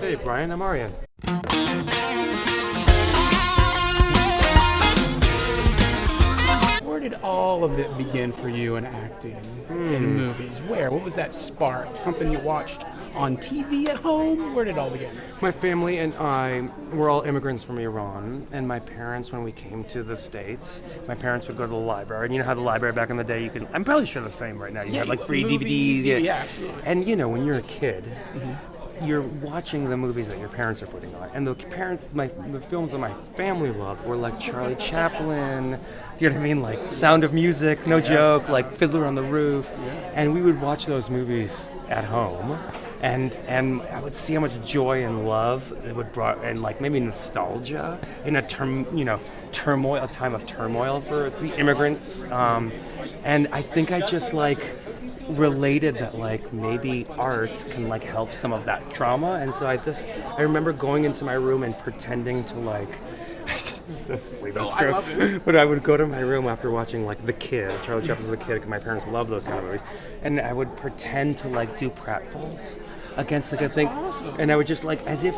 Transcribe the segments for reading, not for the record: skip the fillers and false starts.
Hey, Bryan, I'm Arian. Where did all of it begin for you in acting, in movies? Where? What was that spark? Something you watched on TV at home? Where did it all begin? My family and I were all immigrants from Iran, and my parents, when we came to the States, my parents would go to the library. And you know how the library back in the day, I'm probably sure the same right now. You had like free movies, DVDs. Yeah, absolutely. And you know, when you're a kid, you're watching the movies that your parents are putting on. And the films that my family loved were like Charlie Chaplin, do you know what I mean? Like Sound of Music, no joke, like Fiddler on the Roof. Yes. And we would watch those movies at home. And I would see how much joy and love it would brought, and like maybe nostalgia in a time of turmoil for the immigrants. And I think I just like related that like maybe art can like help some of that trauma. And so I remember going into my room and pretending to like. That's true. I love this. But I would go to my room after watching like The Kid, Charlie Chaplin's The Kid, because my parents loved those kind of movies, and I would pretend to like do pratfalls against like a thing, awesome. and I would just like as if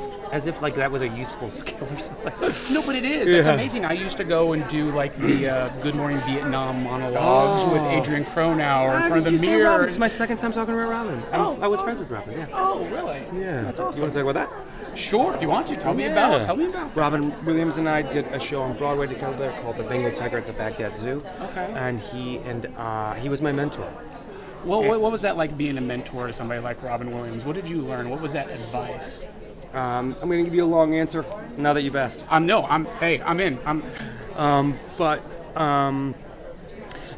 like that was a useful skill or something. No, but it is. That's amazing. I used to go and do like the Good Morning Vietnam monologues with Adrian Cronauer in front of the mirror. It's my second time talking about Robin. I was friends with Robin. Yeah. Oh, really? Yeah. That's awesome. You want to talk about that? Sure, if you want to. Tell me about it. Robin Williams and I did a show on Broadway together called The Bengal Tiger at the Baghdad Zoo. Okay. And he was my mentor. What was that like being a mentor to somebody like Robin Williams? What did you learn? What was that advice? I'm going to give you a long answer now that you've asked. I'm in.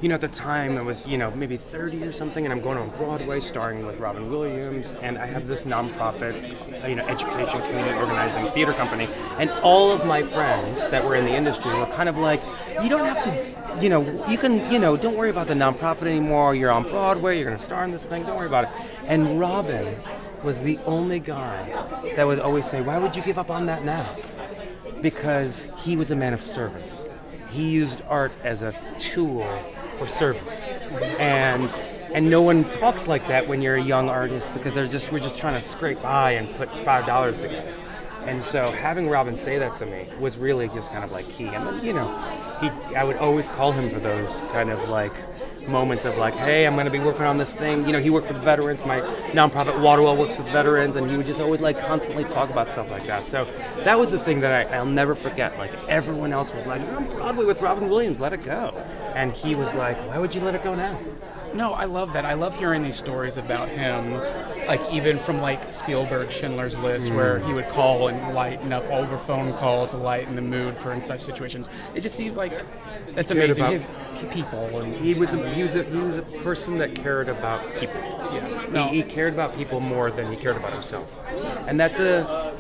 You know, at the time I was, maybe 30 or something, and I'm going on Broadway starring with Robin Williams, and I have this nonprofit, education community organizing theater company, and all of my friends that were in the industry were kind of like, you don't have to, you can, don't worry about the nonprofit anymore, you're on Broadway, you're going to star in this thing, don't worry about it. And Robin was the only guy that would always say, why would you give up on that now? Because he was a man of service. He used art as a tool for service, and no one talks like that when you're a young artist, because we're just trying to scrape by and put $5 together. And so having Robin say that to me was really just kind of like key. And then, I would always call him for those kind of like moments of like, hey, I'm going to be working on this thing. He worked with veterans. My nonprofit Waterwell works with veterans, and he would just always like constantly talk about stuff like that. So that was the thing that I'll never forget. Like everyone else was like, you're on Broadway with Robin Williams, let it go. And he was like, why would you let it go now? No, I love that. I love hearing these stories about him, like even from like Spielberg's Schindler's List, where he would call and lighten up over phone calls to lighten the mood for in such situations. It just seems like that's amazing. His people, and he was a person that cared about people. Yes, he cared about people more than he cared about himself, and that's a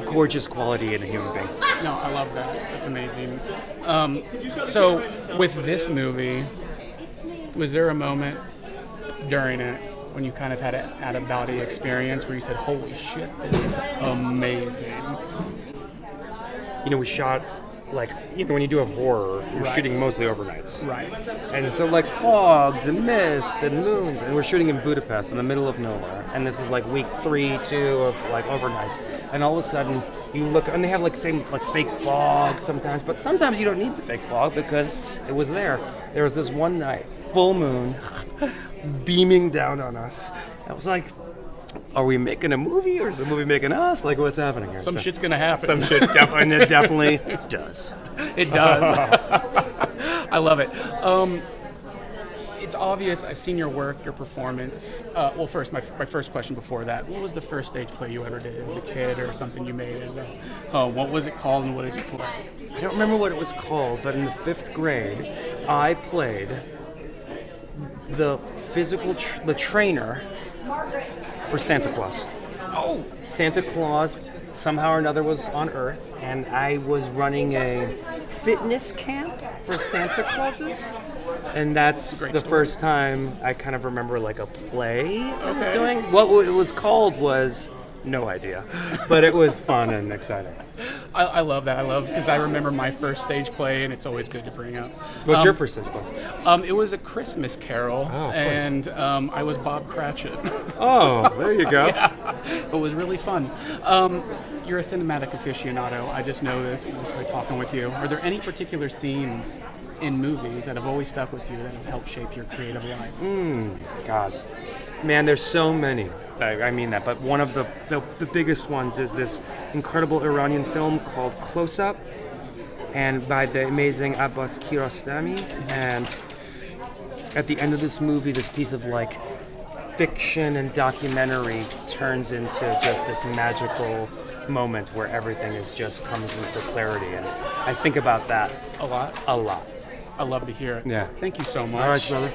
gorgeous quality in a human being. No, I love that. That's amazing. So with this movie, was there a moment during it when you kind of had an out-of-body experience where you said, holy shit, this is amazing? We shot, like, when you do a horror, you're shooting mostly overnights. Right. And so, like, fogs and mist and moons, and we're shooting in Budapest in the middle of nowhere. And this is, like, week 3, 2 of, like, overnights. And all of a sudden, you look, and they have, like, fake fog sometimes, but sometimes you don't need the fake fog because it was there. There was this one night, full moon, beaming down on us. I was like, are we making a movie, or is the movie making us? Like, what's happening here? Some shit's gonna happen. Some shit definitely does. It does. I love it. It's obvious. I've seen your work, your performance. Well, first, my first question before that: what was the first stage play you ever did as a kid, or something you made as a home? What was it called, and what did you play? I don't remember what it was called, but in the 5th grade, I played the trainer for Santa Claus. Oh! Santa Claus somehow or another was on Earth, and I was running a fitness camp for Santa Clauses. And that's the first time I kind of remember like a play I was doing. What it was called was no idea, but it was fun and exciting. I love that. I love, because I remember my first stage play, and it's always good to bring up. What's your first stage play? It was A Christmas Carol, of course. and I was Bob Cratchit. Oh, there you go. Yeah. It was really fun. You're a cinematic aficionado. I just know this just by talking with you. Are there any particular scenes in movies that have always stuck with you that have helped shape your creative life? God. Man, there's so many. I mean that, but one of the biggest ones is this incredible Iranian film called Close Up, and by the amazing Abbas Kiarostami. And at the end of this movie, this piece of like fiction and documentary turns into just this magical moment where everything is just comes into clarity. And I think about that A lot. a lot. I love to hear it. Yeah. Thank you so much. All right, brother.